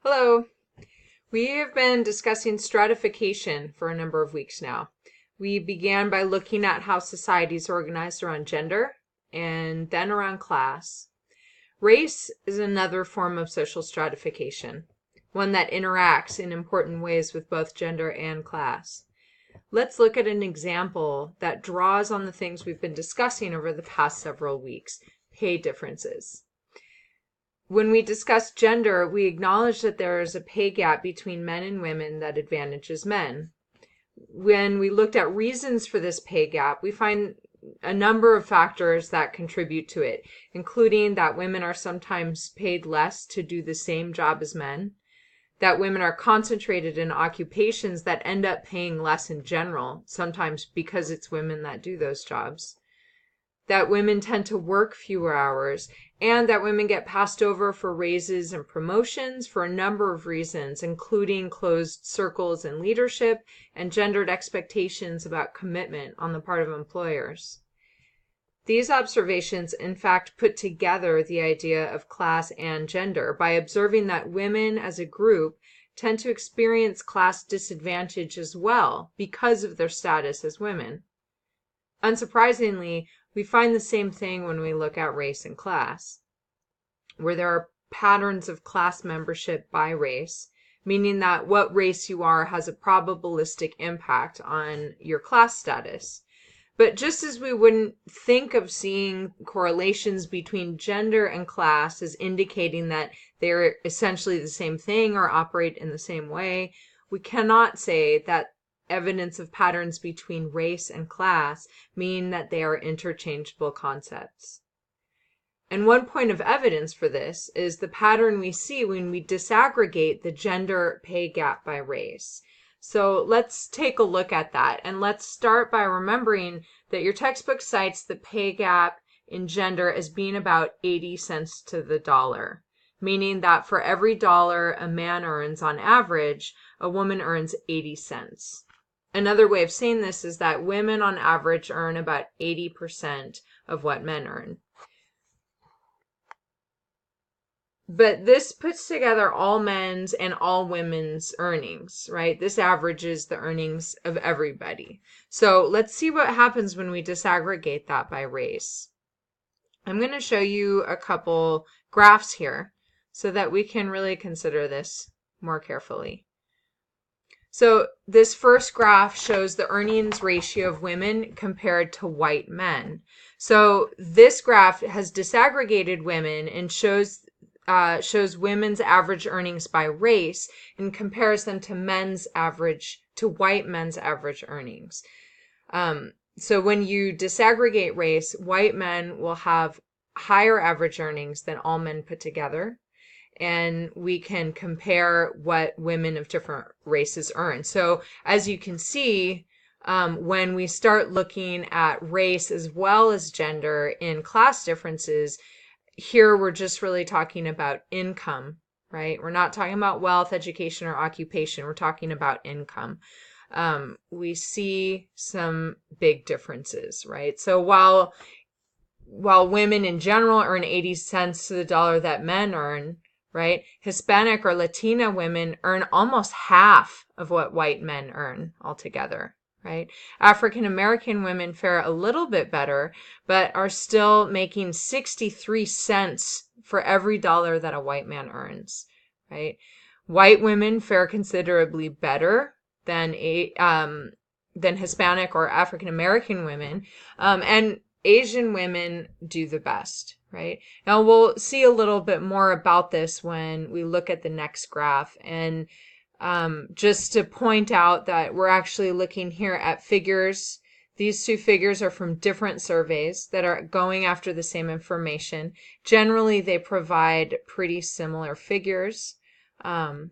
Hello. We have been discussing stratification for a number of weeks now. We began by looking at how society is organized around gender and then around class. Race is another form of social stratification, one that interacts in important ways with both gender and class. Let's look at an example that draws on the things we've been discussing over the past several weeks: pay differences. When we discuss gender, we acknowledge that there is a pay gap between men and women that advantages men. When we looked at reasons for this pay gap, we find a number of factors that contribute to it, including that women are sometimes paid less to do the same job as men, that women are concentrated in occupations that end up paying less in general, sometimes because it's women that do those jobs, that women tend to work fewer hours, and that women get passed over for raises and promotions for a number of reasons, including closed circles in leadership and gendered expectations about commitment on the part of employers. These observations, in fact, put together the idea of class and gender by observing that women as a group tend to experience class disadvantage as well because of their status as women. Unsurprisingly, we find the same thing when we look at race and class, where there are patterns of class membership by race, meaning that what race you are has a probabilistic impact on your class status. But just as we wouldn't think of seeing correlations between gender and class as indicating that they're essentially the same thing or operate in the same way, we cannot say that evidence of patterns between race and class mean that they are interchangeable concepts. And one point of evidence for this is the pattern we see when we disaggregate the gender pay gap by race. So let's take a look at that. And let's start by remembering that your textbook cites the pay gap in gender as being about 80 cents to the dollar, meaning that for every dollar a man earns on average, a woman earns 80 cents. Another way of saying this is that women on average earn about 80% of what men earn. But this puts together all men's and all women's earnings, right? This averages the earnings of everybody. So let's see what happens when we disaggregate that by race. I'm going to show you a couple graphs here so that we can really consider this more carefully. So this first graph shows the earnings ratio of women compared to white men. So this graph has disaggregated women and shows women's average earnings by race and compares them to white men's average earnings. So when you disaggregate race, white men will have higher average earnings than all men put together, and we can compare what women of different races earn. So as you can see, when we start looking at race as well as gender in class differences, here we're just really talking about income, right? We're not talking about wealth, education, or occupation. We're talking about income. We see some big differences, right? So while women in general earn 80 cents to the dollar that men earn, right? Hispanic or Latina women earn almost half of what white men earn altogether, right? African American women fare a little bit better, but are still making 63 cents for every dollar that a white man earns, right? White women fare considerably better than Hispanic or African American women, and Asian women do the best, right? Now we'll see a little bit more about this when we look at the next graph. And just to point out that we're actually looking here at figures. These two figures are from different surveys that are going after the same information. Generally, they provide pretty similar figures. And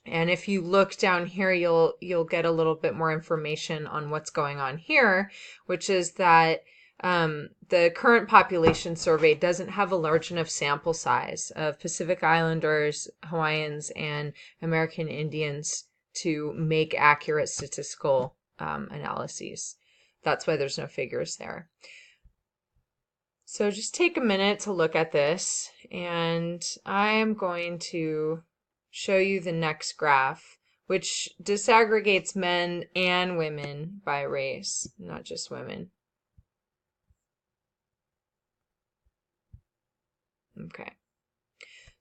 if you look down here, you'll get a little bit more information on what's going on here, which is that the current population survey doesn't have a large enough sample size of Pacific Islanders, Hawaiians, and American Indians to make accurate statistical analyses. That's why there's no figures there. So just take a minute to look at this, and I'm going to show you the next graph, which disaggregates men and women by race, not just women. Okay.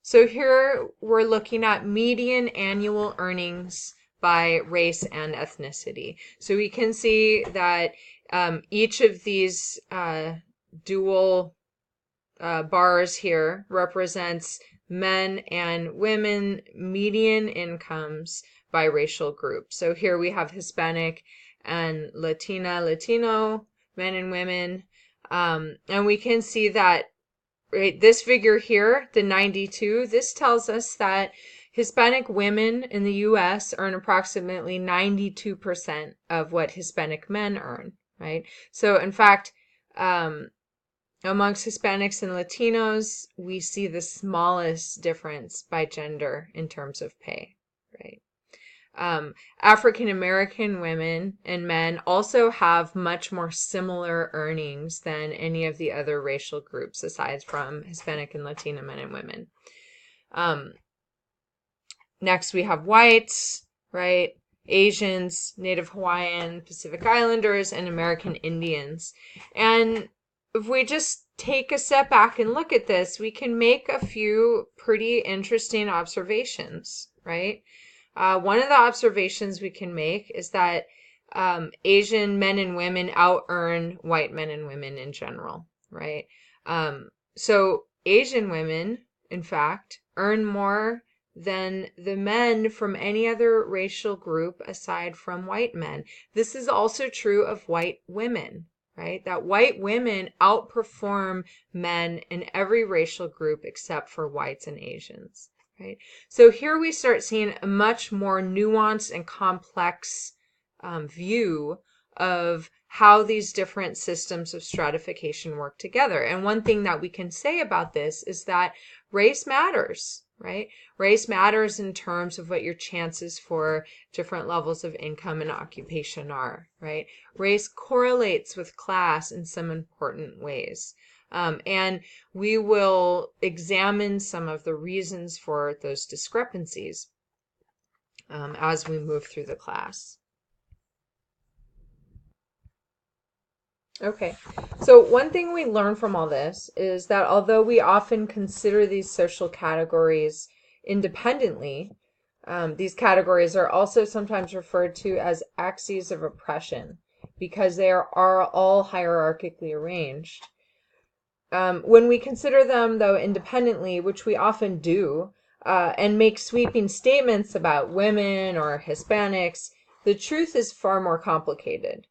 So here we're looking at median annual earnings by race and ethnicity. So we can see that each of these dual bars here represents men and women median incomes by racial group. So here we have Hispanic and Latino, men and women. And we can see that right, this figure here, the 92, this tells us that Hispanic women in the U.S. earn approximately 92% of what Hispanic men earn, right? So in fact, amongst Hispanics and Latinos, we see the smallest difference by gender in terms of pay, right? African American women and men also have much more similar earnings than any of the other racial groups aside from Hispanic and Latino men and women. Next, we have whites, right? Asians, Native Hawaiian, Pacific Islanders, and American Indians. And if we just take a step back and look at this, we can make a few pretty interesting observations, right? One of the observations we can make is that Asian men and women out-earn white men and women in general, right? So Asian women, in fact, earn more than the men from any other racial group aside from white men. This is also true of white women, right? That white women outperform men in every racial group except for whites and Asians. Right? So here we start seeing a much more nuanced and complex view of how these different systems of stratification work together. And one thing that we can say about this is that race matters, right? Race matters in terms of what your chances for different levels of income and occupation are, right? Race correlates with class in some important ways. And we will examine some of the reasons for those discrepancies as we move through the class. Okay, so one thing we learn from all this is that although we often consider these social categories independently, these categories are also sometimes referred to as axes of oppression because they are all hierarchically arranged. When we consider them, though, independently, which we often do, and make sweeping statements about women or Hispanics, the truth is far more complicated.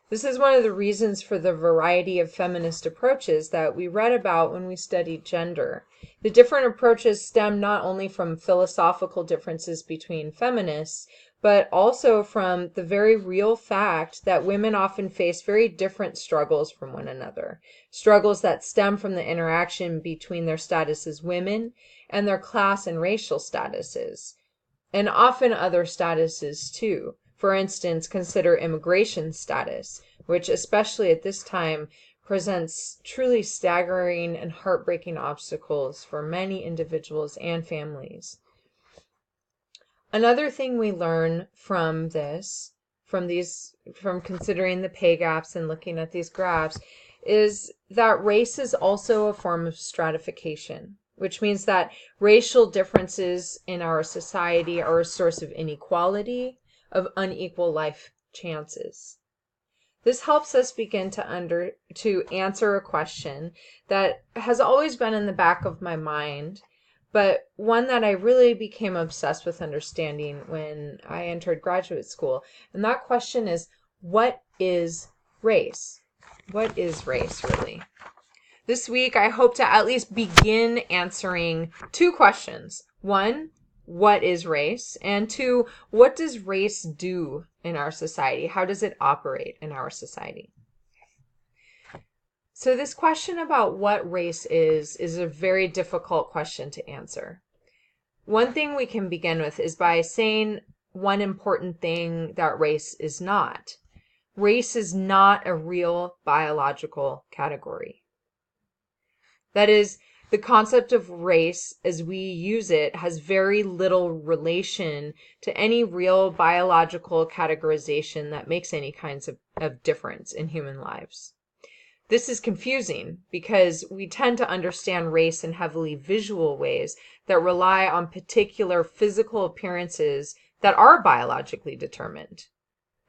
This is one of the reasons for the variety of feminist approaches that we read about when we studied gender. The different approaches stem not only from philosophical differences between feminists, but also from the very real fact that women often face very different struggles from one another. Struggles that stem from the interaction between their status as women and their class and racial statuses, and often other statuses too. For instance, consider immigration status, which especially at this time presents truly staggering and heartbreaking obstacles for many individuals and families. Another thing we learn from this, from considering the pay gaps and looking at these graphs, is that race is also a form of stratification, which means that racial differences in our society are a source of inequality, of unequal life chances. This helps us begin to answer a question that has always been in the back of my mind, but one that I really became obsessed with understanding when I entered graduate school. And that question is, what is race? What is race, really? This week, I hope to at least begin answering two questions. One, what is race? And two, what does race do in our society? How does it operate in our society? So this question about what race is a very difficult question to answer. One thing we can begin with is by saying one important thing that race is not. Race is not a real biological category. That is, the concept of race as we use it has very little relation to any real biological categorization that makes any kinds of difference in human lives. This is confusing because we tend to understand race in heavily visual ways that rely on particular physical appearances that are biologically determined.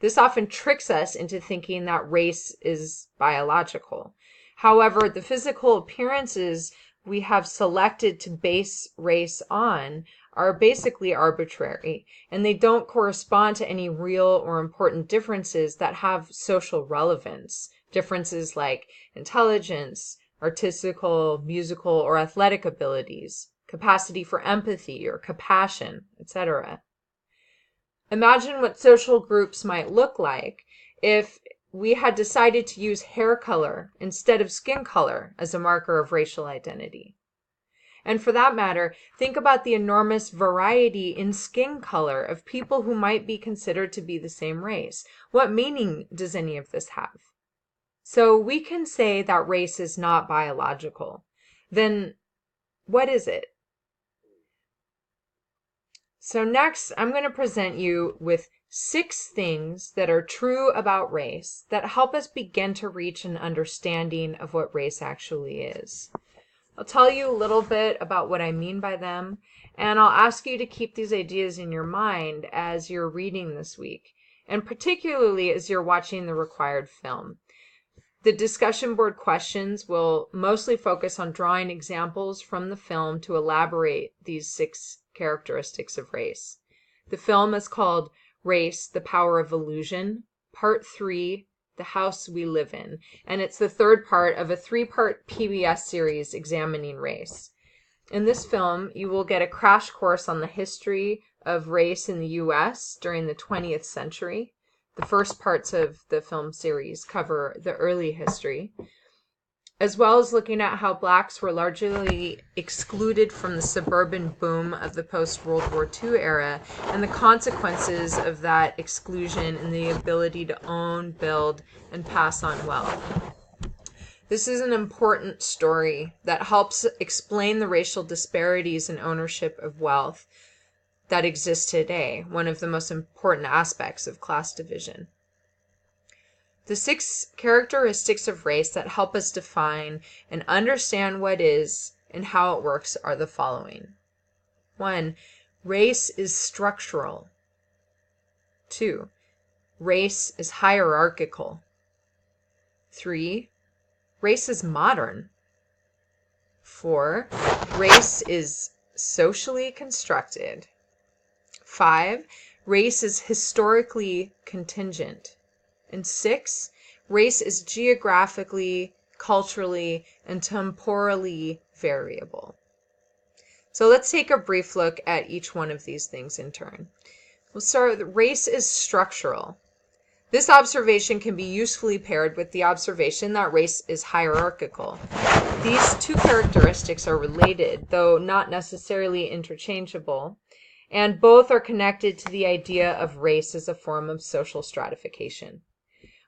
This often tricks us into thinking that race is biological. However, the physical appearances we have selected to base race on are basically arbitrary, and they don't correspond to any real or important differences that have social relevance. Differences like intelligence, artistical, musical, or athletic abilities, capacity for empathy or compassion, etc. Imagine what social groups might look like if we had decided to use hair color instead of skin color as a marker of racial identity. And for that matter, think about the enormous variety in skin color of people who might be considered to be the same race. What meaning does any of this have? So we can say that race is not biological. Then what is it? So next, I'm going to present you with 6 things that are true about race that help us begin to reach an understanding of what race actually is. I'll tell you a little bit about what I mean by them, and I'll ask you to keep these ideas in your mind as you're reading this week, and particularly as you're watching the required film. The discussion board questions will mostly focus on drawing examples from the film to elaborate these 6 characteristics of race. The film is called Race, the Power of Illusion, Part 3, The House We Live In, and it's the 3rd part of a 3-part PBS series examining race. In this film, you will get a crash course on the history of race in the U.S. during the 20th century. The first parts of the film series cover the early history, as well as looking at how blacks were largely excluded from the suburban boom of the post-World War II era and the consequences of that exclusion in the ability to own, build, and pass on wealth. This is an important story that helps explain the racial disparities in ownership of wealth that exist today, one of the most important aspects of class division. The 6 characteristics of race that help us define and understand what is and how it works are the following. 1. Race is structural. 2. Race is hierarchical. 3. Race is modern. 4. Race is socially constructed. 5. Race is historically contingent. And 6. Race is geographically, culturally, and temporally variable. So let's take a brief look at each one of these things in turn. We'll start with race is structural. This observation can be usefully paired with the observation that race is hierarchical. These 2 characteristics are related, though not necessarily interchangeable, and both are connected to the idea of race as a form of social stratification.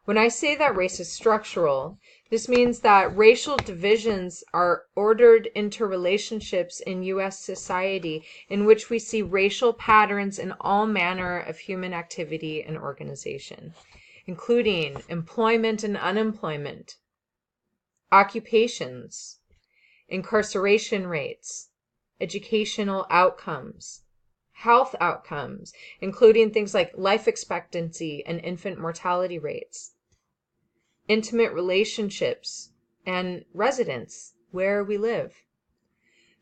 When I say that race is structural, this means that racial divisions are ordered interrelationships in U.S. society in which we see racial patterns in all manner of human activity and organization, including employment and unemployment, occupations, incarceration rates, educational outcomes, health outcomes, including things like life expectancy and infant mortality rates, intimate relationships, and residence, where we live.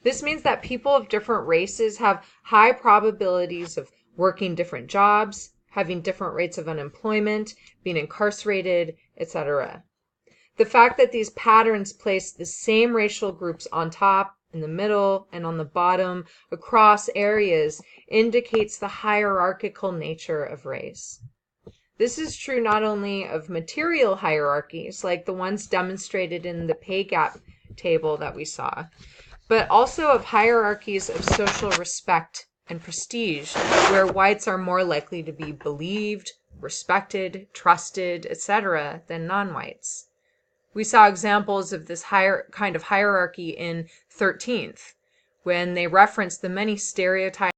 This means that people of different races have high probabilities of working different jobs, having different rates of unemployment, being incarcerated, etc. The fact that these patterns place the same racial groups on top, in the middle, and on the bottom across areas indicates the hierarchical nature of race. This is true not only of material hierarchies, like the ones demonstrated in the pay gap table that we saw, but also of hierarchies of social respect and prestige, where whites are more likely to be believed, respected, trusted, etc., than non-whites. We saw examples of this higher kind of hierarchy in 13th when they referenced the many stereotypes